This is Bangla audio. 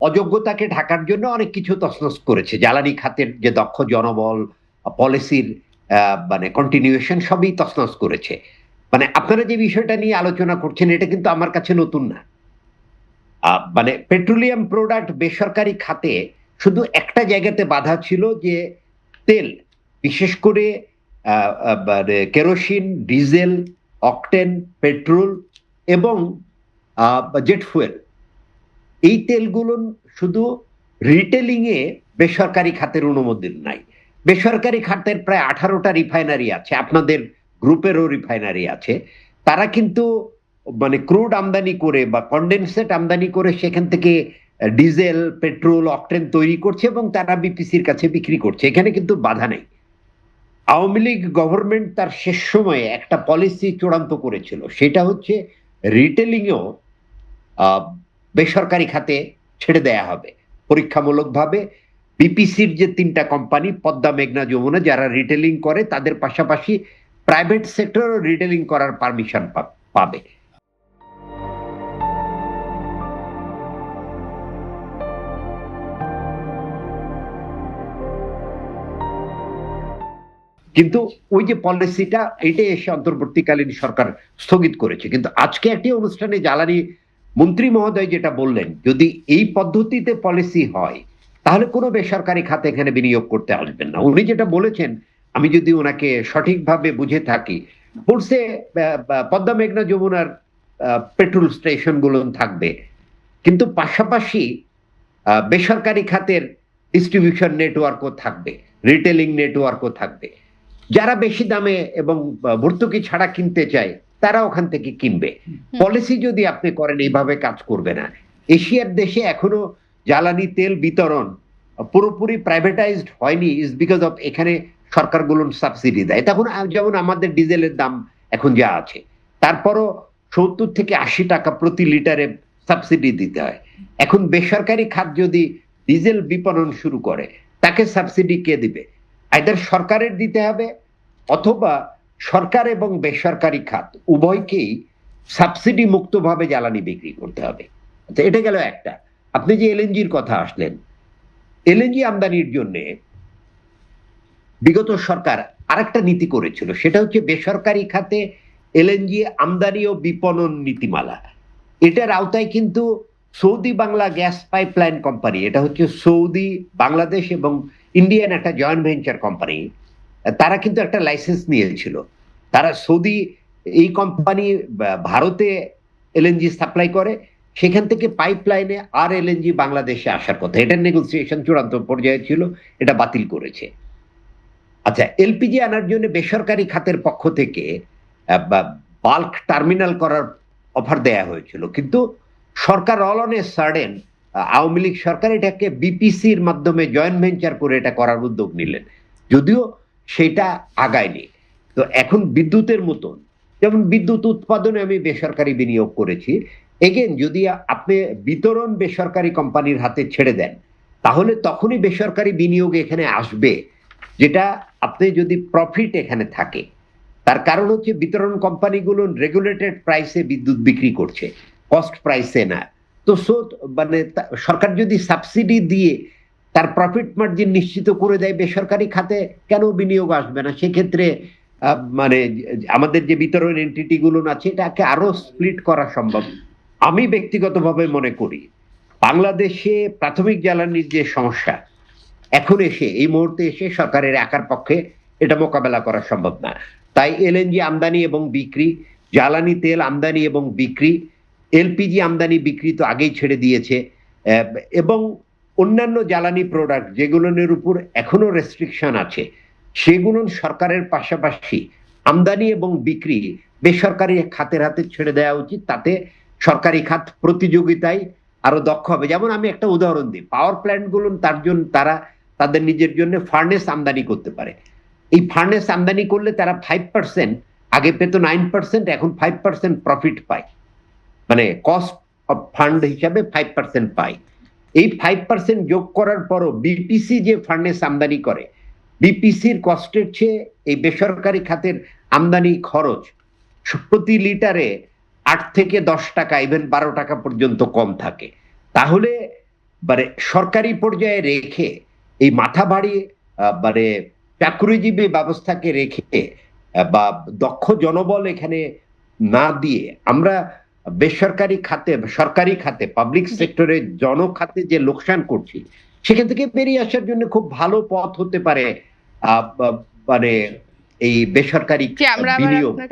অযোগ্যতাকে ঢাকার জন্য অনেক কিছু তছনছ করেছে। জ্বালানি খাতের যে দক্ষ জনবল, পলিসির মানে কন্টিনিউয়েশন সবই তছনছ করেছে। মানে আপনারা যে বিষয়টা নিয়ে আলোচনা করছেন এটা কিন্তু আমার কাছে নতুন না। মানে পেট্রোলিয়াম প্রোডাক্ট বেসরকারি খাতে শুধু একটা জায়গাতে বাধা ছিল যে তেল, বিশেষ করে মানে কেরোসিন, ডিজেল, অকটেন, পেট্রোল এবং জেট ফুয়েল, এই তেলগুলো শুধু রিটেলিং এ বেসরকারি খাতের অনুমোদন নাই। বেসরকারি খাতের প্রায় 18টা রিফাইনারি আছে, আপনাদের গ্রুপেরও রিফাইনারি আছে। তারা কিন্তু মানে ক্রুড আমদানি করে বা কনডেনসেট আমদানি করে সেখান থেকে ডিজেল, পেট্রোল, অকটেন তৈরি করছে এবং তারা বিপিসির কাছে বিক্রি করছে। এখানে কিন্তু বাধা নেই। আওয়ামী লীগ গভর্নমেন্ট তার শেষ সময়ে একটা পলিসি চূড়ান্ত করেছিল, সেটা হচ্ছে রিটেলিংয়েও আহ, বেসরকারি খাতে ছেড়ে দেয়া হবে পরীক্ষামূলকভাবে। বিপিসির যে 3টা কোম্পানি পদ্মা, মেঘনা, যমুনা, যারা রিটেলিং করে তাদের পাশাপাশি প্রাইভেট সেক্টরও রিটেলিং করার পারমিশন পাবে। কিন্তু ওই যে পলিসিটা, এটা এসে অন্তর্বর্তীকালীন সরকার স্থগিত করেছে। কিন্তু আজকে একটি অনুষ্ঠানে জ্বালানি মন্ত্রী মহোদয় যেটা বললেন, যদি এই পদ্ধতিতে পলিসি হয় তাহলে কোনো বেসরকারি খাতে এখানে বিনিয়োগ করতে আসবেন না। উনি যেটা বলেছেন, আমি যদি ওনাকে সঠিকভাবে বুঝে থাকি, বলছে পদ্মা, মেঘনা, যমুনার পেট্রোল স্টেশন গুলো থাকবে, কিন্তু পাশাপাশি বেসরকারি খাতের ডিস্ট্রিবিউশন নেটওয়ার্কও থাকবে, রিটেলিং নেটওয়ার্কও থাকবে। যারা বেশি দামে এবং ভর্তুকি ছাড়া কিনতে চায় তারা ওখান থেকে কিনবে। পলিসি যদি আপনি করেন এইভাবে কাজ করবে না। এশিয়ার দেশে এখনো জ্বালানি তেল বিতরণ পুরোপুরি প্রাইভেটাইজড হয়নি, ইজ বিকজ অফ এখানে সরকারগুলো সাবসিডি দেয়। তখন যেমন আমাদের ডিজেলের দাম এখন যা আছে, তারপরও 70 থেকে 80 টাকা প্রতি লিটারে সাবসিডি দিতে হয়। এখন বেসরকারি খাত যদি ডিজেল বিপণন শুরু করে, তাকে সাবসিডি কে দিবে? আইদার সরকারের দিতে হবে, অথবা সরকার এবং বেসরকারি খাত উভয়কেই সাবসিডি মুক্তভাবে জ্বালানি বিক্রি করতে হবে। আচ্ছা, এটা গেল একটা। আপনি যে এলএনজির কথা আসলেন, এলএনজি আমদানির জন্য বিগত সরকার আরেকটা নীতি করেছিল, সেটা হচ্ছে বেসরকারি খাতে এলএনজি আমদানি ও বিপণন নীতিমালা। এটার আওতায় কিন্তু Saudi Bangla gas pipeline company, এটা হচ্ছে সৌদি, বাংলাদেশ এবং ইন্ডিয়ান একটা জয়েন্ট ভেঞ্চার কোম্পানি, তারা কিন্তু একটা লাইসেন্স নিয়েছিল। তারা সৌদি, এই কোম্পানি ভারতে এলএনজি সাপ্লাই করে, সেখান থেকে পাইপলাইনে আর এলএনজি বাংলাদেশে আসার কথা। এটার নেগোসিয়েশন চূড়ান্ত পর্যায়ে ছিল, এটা বাতিল করেছে। আচ্ছা, এলপিজি আনার জন্য বেসরকারি খাতের পক্ষ থেকে বাল্ক টার্মিনাল করার অফার দেয়া হয়েছিল, কিন্তু সরকার all on a sudden, Awami League সরকার এটাকে বিপিসির মাধ্যমে জয়েন্ট ভেঞ্চার করে এটা করার উদ্যোগ নিলেন, যদিও সেটা আগায়নি। তো এখন বিদ্যুতের মতন, যেমন বিদ্যুৎ উৎপাদনে আমি বেসরকারি বিনিয়োগ করেছি, এগেন যদি আপনি বিতরণ বেসরকারি কোম্পানির হাতে ছেড়ে দেন, তাহলে তখনই বেসরকারি বিনিয়োগ এখানে আসবে, যেটা আপনি যদি প্রফিট এখানে থাকে। তার কারণ হচ্ছে বিতরণ কোম্পানিগুলো রেগুলেটেড প্রাইসে বিদ্যুৎ বিক্রি করছে, কস্ট প্রাইসে না। তো মানে সরকার যদি সাবসিডি দিয়ে তার প্রফিট মার্জিন নিশ্চিত করে দেয়, বেসরকারি খাতে কেন বিনিয়োগ আসবে না? সেক্ষেত্রে মানে আমাদের যে বিতরণ এন্টিটি গুলো আছে, এটাকে আরো স্প্লিট করা সম্ভব। আমি ব্যক্তিগতভাবে মনে করি বাংলাদেশে প্রাথমিক জ্বালানির যে সমস্যা, এখন এসে এই মুহূর্তে এসে সরকারের একার পক্ষে এটা মোকাবেলা করা সম্ভব না। তাই এলএনজি আমদানি এবং বিক্রি, জ্বালানি তেল আমদানি এবং বিক্রি, এলপিজি আমদানি বিক্রি তো আগেই ছেড়ে দিয়েছে, এবং অন্যান্য জ্বালানি প্রোডাক্ট যেগুলোর উপর এখনো রেস্ট্রিকশন আছে, সেগুলো সরকারের পাশাপাশি আমদানি এবং বিক্রি বেসরকারি খাতের হাতে ছেড়ে দেওয়া উচিত। তাতে সরকারি খাত প্রতিযোগিতায় আরো দক্ষ হবে। যেমন আমি একটা উদাহরণ দিই, পাওয়ার প্ল্যান্ট গুলো তার জন্য তারা তাদের নিজের জন্য ফার্নেস আমদানি করতে পারে। এই ফার্নেস আমদানি করলে তারা 5%, আগে পেত 9%, এখন 5% প্রফিট পায়, মানে কস্ট অফ ফান্ড হিসাবে 5% পায়। এই 5% যোগ করার পরও বিপিসি যে ফার্নেস আমদানি করে, বিপিসির কস্টের চেয়ে এই বেসরকারি খাতের আমদানি খরচ প্রতি লিটারে 8 থেকে 10 টাকা, ইভেন 12 টাকা পর্যন্ত কম থাকে। তাহলে মানে সরকারি পর্যায়ে রেখে এই মাথা বাড়িয়ে মানে চাকরিজীবী ব্যবস্থাকে রেখে বা দক্ষ জনবল এখানে না দিয়ে আমরা বেসরকারি খাতে সরকারি খাতে পাবলিক জি। সেক্টরে জনখাতে যে লোকসান করছি সেখান থেকে বেরিয়ে আসার জন্য খুব ভালো পথ হতে পারে মানে এই বেসরকারি জি, আমরা আবার বিনিয়োগ। আপনার